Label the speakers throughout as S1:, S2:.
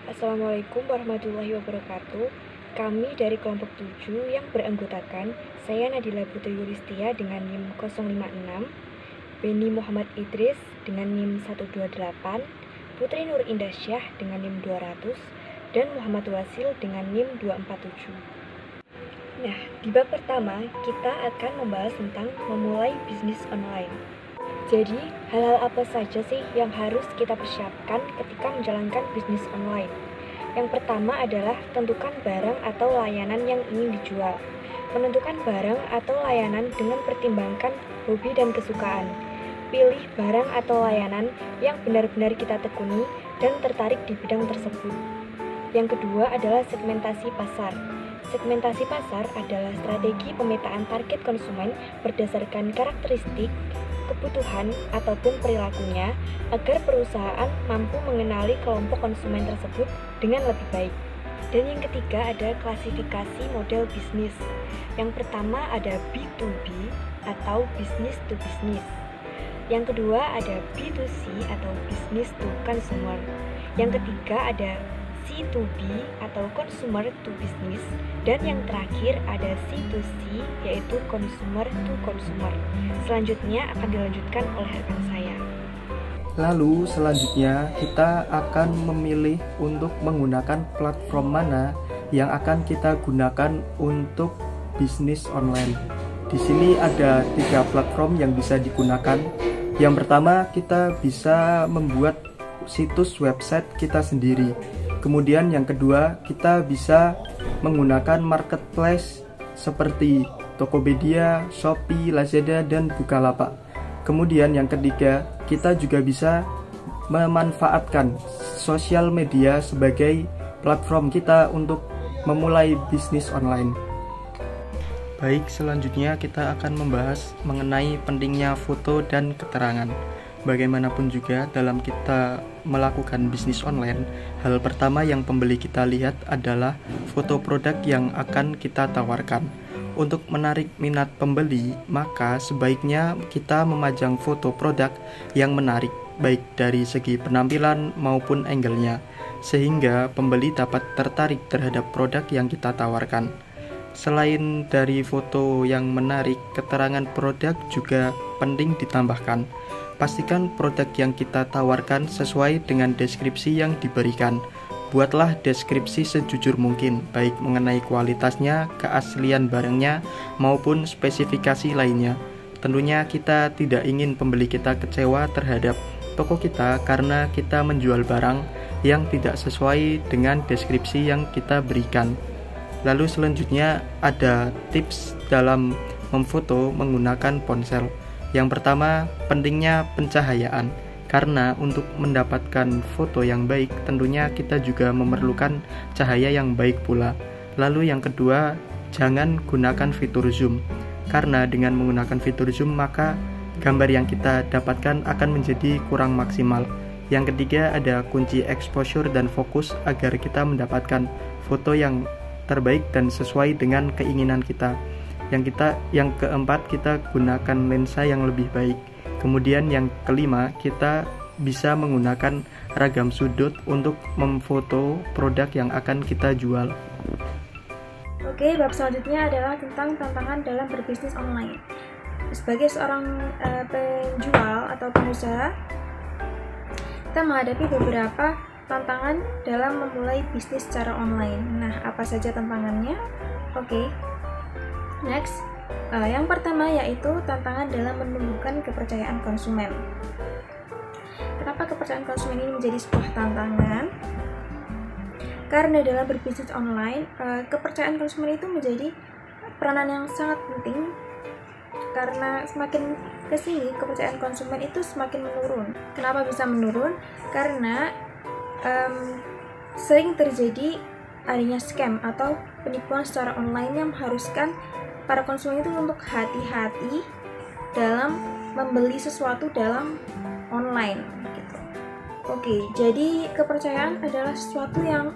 S1: Assalamualaikum warahmatullahi wabarakatuh. Kami dari kelompok 7 yang beranggotakan saya Nadila Putri Yulistia dengan NIM 056, Beni Muhammad Idris dengan NIM 128, Putri Nur Indasyah dengan NIM 200, dan Muhammad Wasil dengan NIM 247. Nah, di bab pertama kita akan membahas tentang memulai bisnis online. Jadi, hal-hal apa saja sih yang harus kita persiapkan ketika menjalankan bisnis online? Yang pertama adalah tentukan barang atau layanan yang ingin dijual. Menentukan barang atau layanan dengan pertimbangkan hobi dan kesukaan. Pilih barang atau layanan yang benar-benar kita tekuni dan tertarik di bidang tersebut. Yang kedua adalah segmentasi pasar. Segmentasi pasar adalah strategi pemetaan target konsumen berdasarkan karakteristik, kebutuhan, ataupun perilakunya agar perusahaan mampu mengenali kelompok konsumen tersebut dengan lebih baik. Dan yang ketiga ada klasifikasi model bisnis. Yang pertama ada B2B atau business to business. Yang kedua ada B2C atau business to consumer. Yang ketiga ada C2B atau consumer to business, dan yang terakhir ada C2C yaitu consumer to consumer. Selanjutnya akan dilanjutkan oleh rekan saya.
S2: Lalu selanjutnya kita akan memilih untuk menggunakan platform mana yang akan kita gunakan untuk bisnis online. Di sini ada 3 platform yang bisa digunakan. Yang pertama, kita bisa membuat situs website kita sendiri. Kemudian yang kedua, kita bisa menggunakan marketplace seperti Tokopedia, Shopee, Lazada, dan Bukalapak. Kemudian yang ketiga, kita juga bisa memanfaatkan sosial media sebagai platform kita untuk memulai bisnis online. Baik, selanjutnya kita akan membahas mengenai pentingnya foto dan keterangan. Bagaimanapun juga dalam kita melakukan bisnis online, hal pertama yang pembeli kita lihat adalah foto produk yang akan kita tawarkan. Untuk menarik minat pembeli, maka sebaiknya kita memajang foto produk yang menarik, baik dari segi penampilan maupun angle-nya, sehingga pembeli dapat tertarik terhadap produk yang kita tawarkan. Selain dari foto yang menarik, keterangan produk juga penting ditambahkan. Pastikan produk yang kita tawarkan sesuai dengan deskripsi yang diberikan. Buatlah deskripsi sejujur mungkin, baik mengenai kualitasnya, keaslian barangnya, maupun spesifikasi lainnya. Tentunya kita tidak ingin pembeli kita kecewa terhadap toko kita karena kita menjual barang yang tidak sesuai dengan deskripsi yang kita berikan. Lalu selanjutnya ada tips dalam memfoto menggunakan ponsel. Yang pertama, pentingnya pencahayaan. Karena untuk mendapatkan foto yang baik, tentunya kita juga memerlukan cahaya yang baik pula. Lalu yang kedua, jangan gunakan fitur zoom. Karena dengan menggunakan fitur zoom, maka gambar yang kita dapatkan akan menjadi kurang maksimal. Yang ketiga, ada kunci exposure dan fokus agar kita mendapatkan foto yang terbaik dan sesuai dengan keinginan kita. Yang keempat, kita gunakan lensa yang lebih baik. Kemudian yang kelima, kita bisa menggunakan ragam sudut untuk memfoto produk yang akan kita jual.
S3: Oke, bab selanjutnya adalah tentang tantangan dalam berbisnis online. Sebagai seorang penjual atau pengusaha, kita menghadapi beberapa tantangan dalam memulai bisnis secara online. Nah, apa saja tantangannya? Oke. Next, yang pertama yaitu tantangan dalam menumbuhkan kepercayaan konsumen. Kenapa kepercayaan konsumen ini menjadi sebuah tantangan? Karena dalam berbisnis online, kepercayaan konsumen itu menjadi peranan yang sangat penting. Karena semakin kesini kepercayaan konsumen itu semakin menurun. Kenapa bisa menurun? Karena sering terjadi adanya scam atau penipuan secara online yang mengharuskan para konsumen itu untuk hati-hati dalam membeli sesuatu dalam online gitu. Oke, jadi kepercayaan adalah sesuatu yang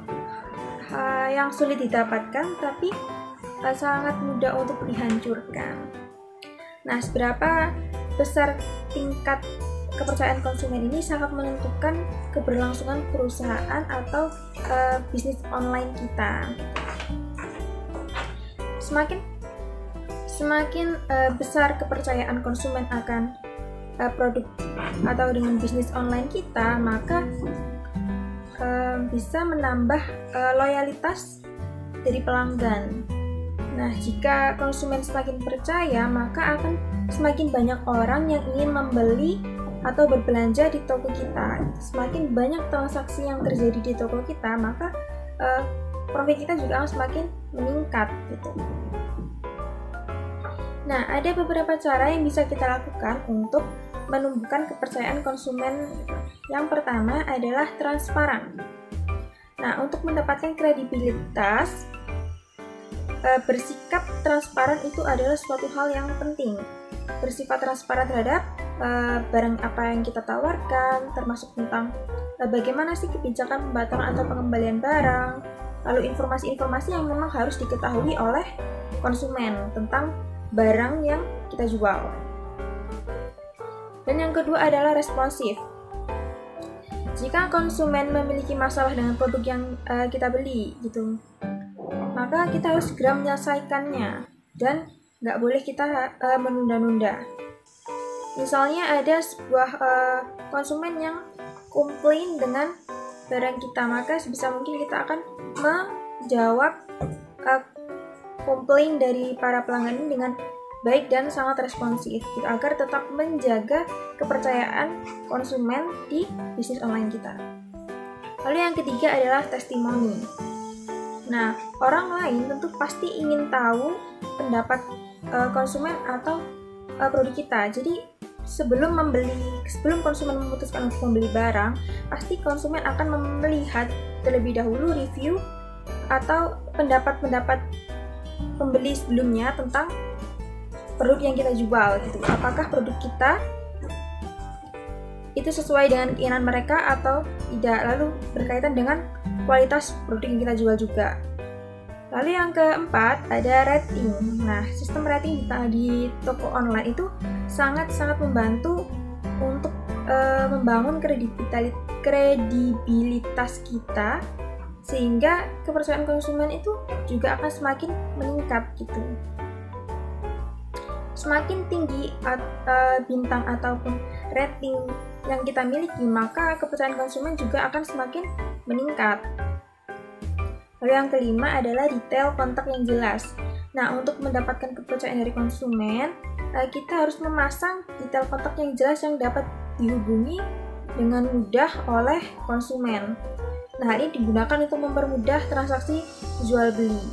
S3: sulit didapatkan tapi sangat mudah untuk dihancurkan. Nah, seberapa besar tingkat kepercayaan konsumen ini sangat menentukan keberlangsungan perusahaan atau bisnis online kita. Semakin besar kepercayaan konsumen akan produk atau dengan bisnis online kita, maka bisa menambah loyalitas dari pelanggan. Nah, jika konsumen semakin percaya, maka akan semakin banyak orang yang ingin membeli atau berbelanja di toko kita. Semakin banyak transaksi yang terjadi di toko kita, maka profit kita juga akan semakin meningkat gitu. Nah, ada beberapa cara yang bisa kita lakukan untuk menumbuhkan kepercayaan konsumen. Yang pertama adalah transparan. Nah, untuk mendapatkan kredibilitas, bersikap transparan itu adalah suatu hal yang penting. Bersifat transparan terhadap barang apa yang kita tawarkan, termasuk tentang bagaimana sih kebijakan pembatalan atau pengembalian barang, lalu informasi-informasi yang memang harus diketahui oleh konsumen tentang barang yang kita jual. Dan yang kedua adalah responsif. Jika konsumen memiliki masalah dengan produk yang kita beli gitu, maka kita harus segera menyelesaikannya dan nggak boleh kita menunda-nunda. Misalnya ada sebuah konsumen yang komplain dengan barang kita, maka sebisa mungkin kita akan menjawab komplain dari para pelanggan ini dengan baik dan sangat responsif gitu, agar tetap menjaga kepercayaan konsumen di bisnis online kita. Lalu yang ketiga adalah testimoni. Nah, orang lain tentu pasti ingin tahu pendapat konsumen atau produk kita. Jadi sebelum konsumen memutuskan untuk membeli barang, pasti konsumen akan melihat terlebih dahulu review atau pendapat-pendapat pembeli sebelumnya tentang produk yang kita jual gitu. Apakah produk kita itu sesuai dengan keinginan mereka atau tidak, lalu berkaitan dengan kualitas produk yang kita jual juga. Lalu yang keempat ada rating. Nah, sistem rating di toko online itu sangat-sangat membantu untuk membangun kredibilitas kita, sehingga kepercayaan konsumen itu juga akan semakin meningkat gitu. Semakin tinggi bintang ataupun rating yang kita miliki, maka kepercayaan konsumen juga akan semakin meningkat. Lalu yang kelima adalah detail kontak yang jelas. Nah, untuk mendapatkan kepercayaan dari konsumen, kita harus memasang detail kontak yang jelas yang dapat dihubungi dengan mudah oleh konsumen. Nah, hal ini digunakan untuk mempermudah transaksi jual beli,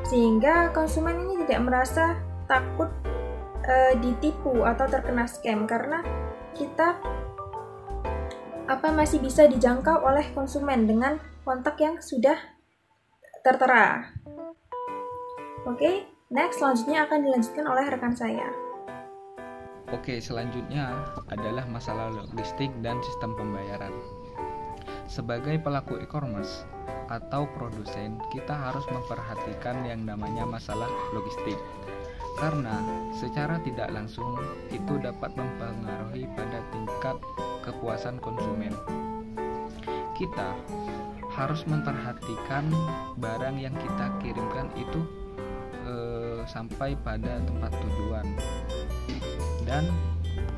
S3: sehingga konsumen ini tidak merasa takut ditipu atau terkena scam, karena kita masih bisa dijangkau oleh konsumen dengan kontak yang sudah tertera. Oke, next selanjutnya akan dilanjutkan oleh rekan saya.
S4: Oke, selanjutnya adalah masalah logistik dan sistem pembayaran. Sebagai pelaku e-commerce atau produsen, kita harus memperhatikan yang namanya masalah logistik, karena secara tidak langsung itu dapat mempengaruhi pada tingkat kepuasan konsumen. Kita harus memperhatikan barang yang kita kirimkan itu sampai pada tempat tujuan, dan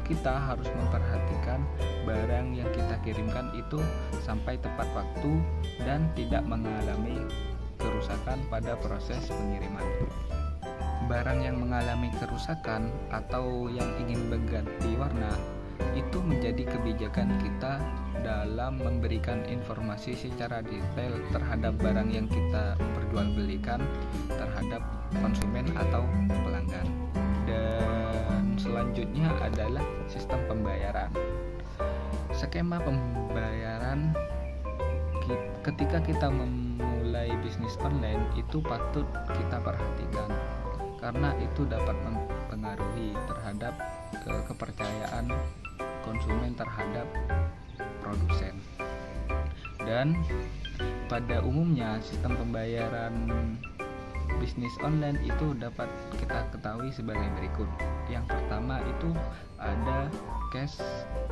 S4: kita harus memperhatikan barang yang kita kirimkan itu sampai tepat waktu dan tidak mengalami kerusakan pada proses pengiriman. Barang yang mengalami kerusakan atau yang ingin berganti warna itu menjadi kebijakan kita dalam memberikan informasi secara detail terhadap barang yang kita perjualbelikan terhadap konsumen atau pelanggan. Dan selanjutnya adalah sistem pembayaran. Skema pembayaran ketika kita memulai bisnis online itu patut kita perhatikan, karena itu dapat mempengaruhi terhadap kepercayaan konsumen terhadap produsen. Dan pada umumnya sistem pembayaran bisnis online itu dapat kita ketahui sebagai berikut. Yang pertama itu ada cash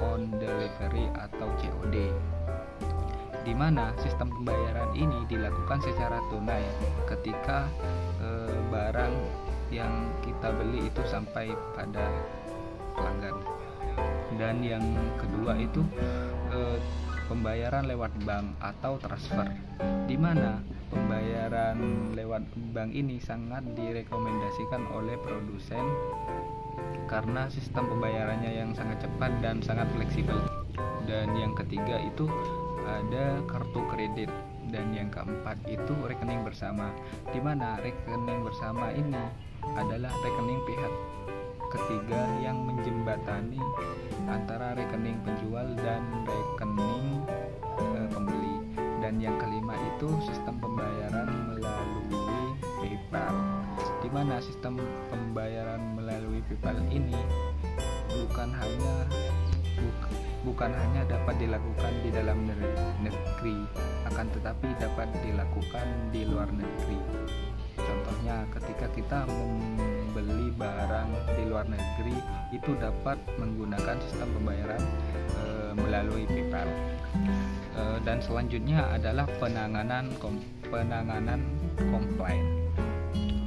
S4: on delivery atau COD, di mana sistem pembayaran ini dilakukan secara tunai ketika barang yang kita beli itu sampai pada pelanggan. Dan yang kedua itu pembayaran lewat bank atau transfer, di mana pembayaran lewat bank ini sangat direkomendasikan oleh produsen karena sistem pembayarannya yang sangat cepat dan sangat fleksibel. Dan yang ketiga itu ada kartu kredit, dan yang keempat itu rekening bersama, di mana rekening bersama ini adalah rekening pihak ketiga yang menjembatani antara rekening penjual dan rekening pembeli. Dan yang kelima itu sistem pembayaran melalui PayPal, di mana sistem pembayaran melalui PayPal ini bukan hanya dapat dilakukan di dalam negeri, akan tetapi dapat dilakukan di luar negeri. Contohnya ketika kita membeli barang di luar negeri, itu dapat menggunakan sistem pembayaran melalui PayPal. Dan selanjutnya adalah penanganan komplain.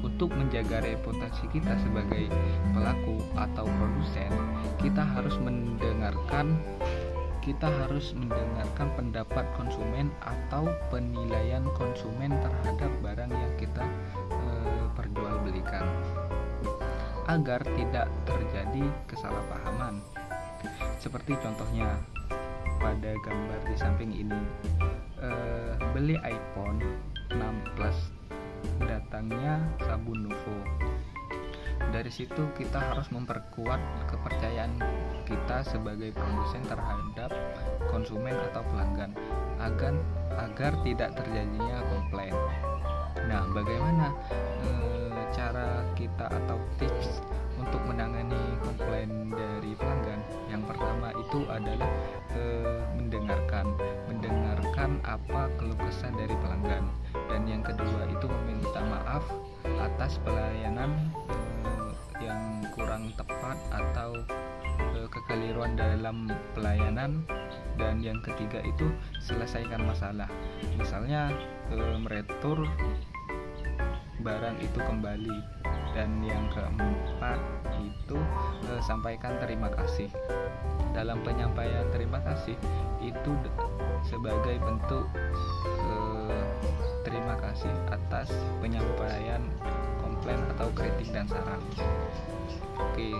S4: Untuk menjaga reputasi kita sebagai pelaku atau produsen, kita harus mendengarkan pendapat konsumen atau penilaian konsumen terhadap barang yang kita perjualbelikan, agar tidak terjadi kesalahpahaman. Seperti contohnya pada gambar di samping ini, beli iPhone 6 Plus, datangnya sabun Nuvo. Dari situ kita harus memperkuat kepercayaan kita sebagai produsen terhadap konsumen atau pelanggan agar tidak terjadinya komplain. Nah, bagaimana cara kita atau tips untuk menangani komplain dari pelanggan? Yang pertama itu adalah mendengarkan apa keluh kesah dari pelanggan, dan yang kedua itu meminta maaf atas pelayanan yang kurang tepat atau kekeliruan dalam pelayanan, dan yang ketiga itu selesaikan masalah, misalnya meretur barang itu kembali, dan yang keempat itu sampaikan terima kasih. Dalam penyampaian terima kasih itu sebagai bentuk terima kasih atas penyampaian komplain atau kritik dan saran. Oke,